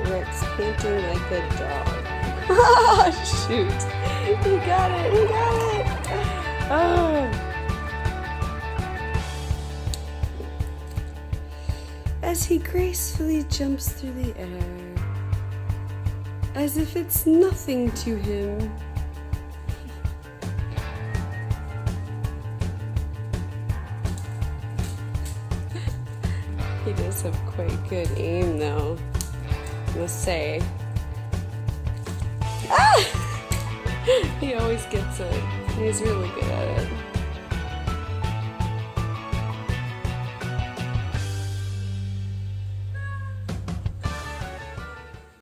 Rex panting like a dog. Ah, shoot. He got it. He got it. Oh. As he gracefully jumps through the air, as if it's nothing to him. He does have quite good aim, though, I must say. Ah! He always gets it. He's really good at it.